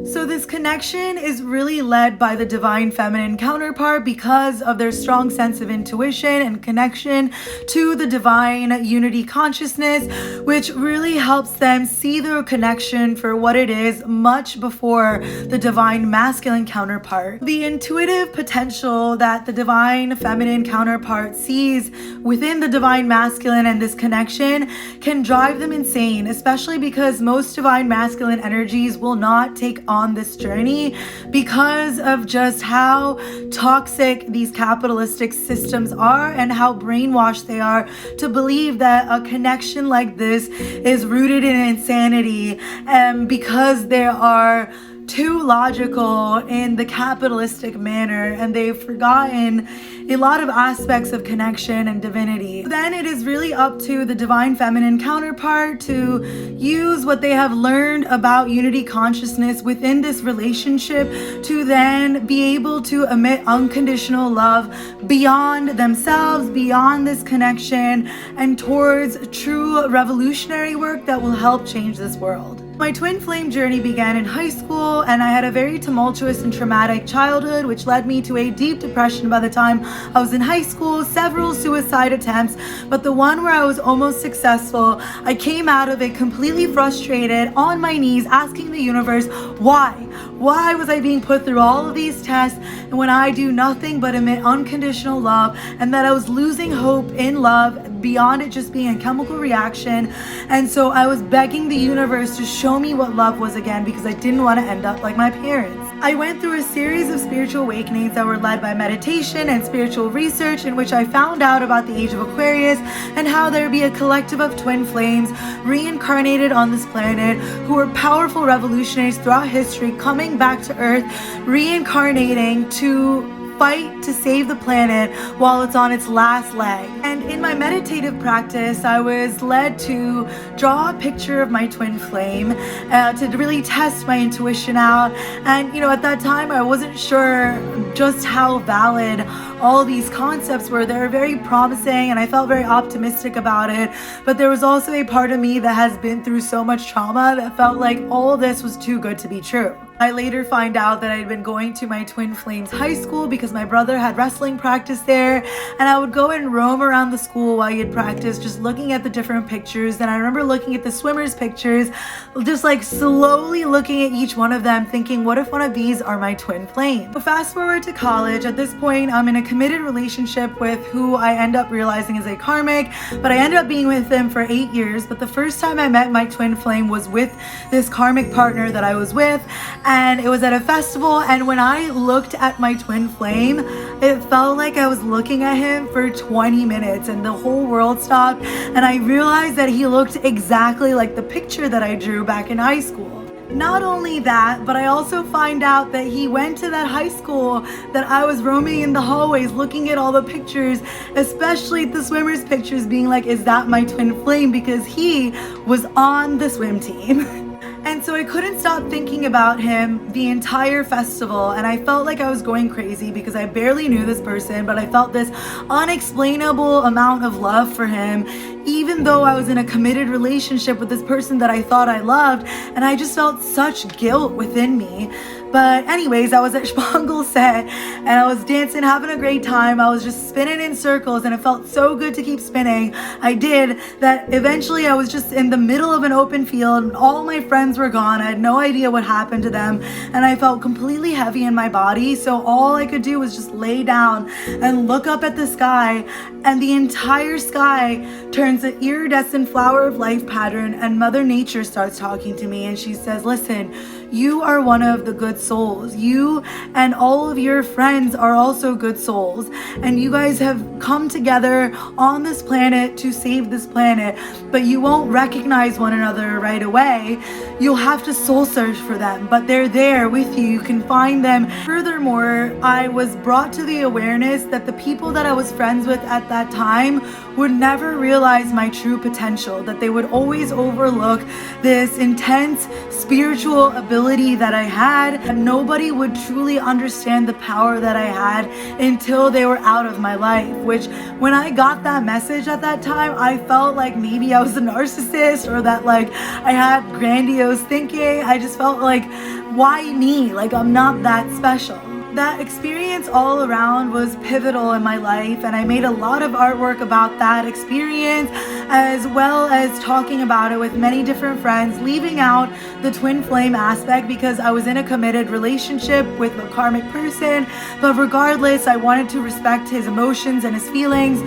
So this connection is really led by the divine feminine counterpart because of their strong sense of intuition and connection to the divine unity consciousness, which really helps them see their connection for what it is much before the divine masculine counterpart. The intuitive potential that the divine feminine counterpart sees within the divine masculine and this connection can drive them insane, especially because most divine masculine energies will not take on this journey because of just how toxic these capitalistic systems are and how brainwashed they are to believe that a connection like this is rooted in insanity, and because they are too logical in the capitalistic manner and they've forgotten a lot of aspects of connection and divinity. Then it is really up to the divine feminine counterpart to use what they have learned about unity consciousness within this relationship to then be able to emit unconditional love beyond themselves, beyond this connection, and towards true revolutionary work that will help change this world. My twin flame journey began in high school, and I had a very tumultuous and traumatic childhood, which led me to a deep depression by the time I was in high school, several suicide attempts, but the one where I was almost successful, I came out of it completely frustrated, on my knees, asking the universe, why? Why was I being put through all of these tests and when I do nothing but emit unconditional love, and that I was losing hope in love beyond it just being a chemical reaction. And so I was begging the universe to show me what love was again, because I didn't want to end up like my parents. I went through a series of spiritual awakenings that were led by meditation and spiritual research, in which I found out about the age of Aquarius and how there be a collective of twin flames reincarnated on this planet who were powerful revolutionaries throughout history, coming back to Earth, reincarnating to fight to save the planet while it's on its last leg. And in my meditative practice, I was led to draw a picture of my twin flame to really test my intuition out. And at that time, I wasn't sure just how valid all these concepts were. They were very promising and I felt very optimistic about it. But there was also a part of me that has been through so much trauma that felt like all this was too good to be true. I later find out that I'd been going to my twin flames high school because my brother had wrestling practice there, and I would go and roam around the school while he'd practice, just looking at the different pictures. And I remember looking at the swimmers' pictures, just like slowly looking at each one of them, thinking, what if one of these are my twin flame? So fast forward to college. At this point, I'm in a committed relationship with who I end up realizing is a karmic, but I ended up being with them for 8 years. But the first time I met my twin flame was with this karmic partner that I was with, and it was at a festival. And when I looked at my twin flame, it felt like I was looking at him for 20 minutes and the whole world stopped, and I realized that he looked exactly like the picture that I drew back in high school. Not only that, but I also find out that he went to that high school that I was roaming in the hallways looking at all the pictures, especially the swimmers' pictures, being like, is that my twin flame? Because he was on the swim team. And so I couldn't stop thinking about him the entire festival, and I felt like I was going crazy because I barely knew this person, but I felt this unexplainable amount of love for him, even though I was in a committed relationship with this person that I thought I loved, and I just felt such guilt within me. But anyways, I was at Spangle set and I was dancing, having a great time. I was just spinning in circles and it felt so good to keep spinning. I did that. Eventually I was just in the middle of an open field and all my friends were gone. I had no idea what happened to them and I felt completely heavy in my body. So all I could do was just lay down and look up at the sky, and the entire sky turns an iridescent flower of life pattern, and Mother Nature starts talking to me and she says, listen, you are one of the good souls. You and all of your friends are also good souls, and you guys have come together on this planet to save this planet, but you won't recognize one another right away. You'll have to soul search for them, but they're there with you. You can find them. Furthermore, I was brought to the awareness that the people that I was friends with at that time would never realize my true potential, that they would always overlook this intense spiritual ability that I had, and nobody would truly understand the power that I had until they were out of my life. Which, when I got that message at that time, I felt like maybe I was a narcissist, or that like I had grandiose thinking. I just felt like why me? Like, I'm not that special. That experience all around was pivotal in my life, and I made a lot of artwork about that experience, as well as talking about it with many different friends, leaving out the twin flame aspect because I was in a committed relationship with a karmic person. But regardless, I wanted to respect his emotions and his feelings.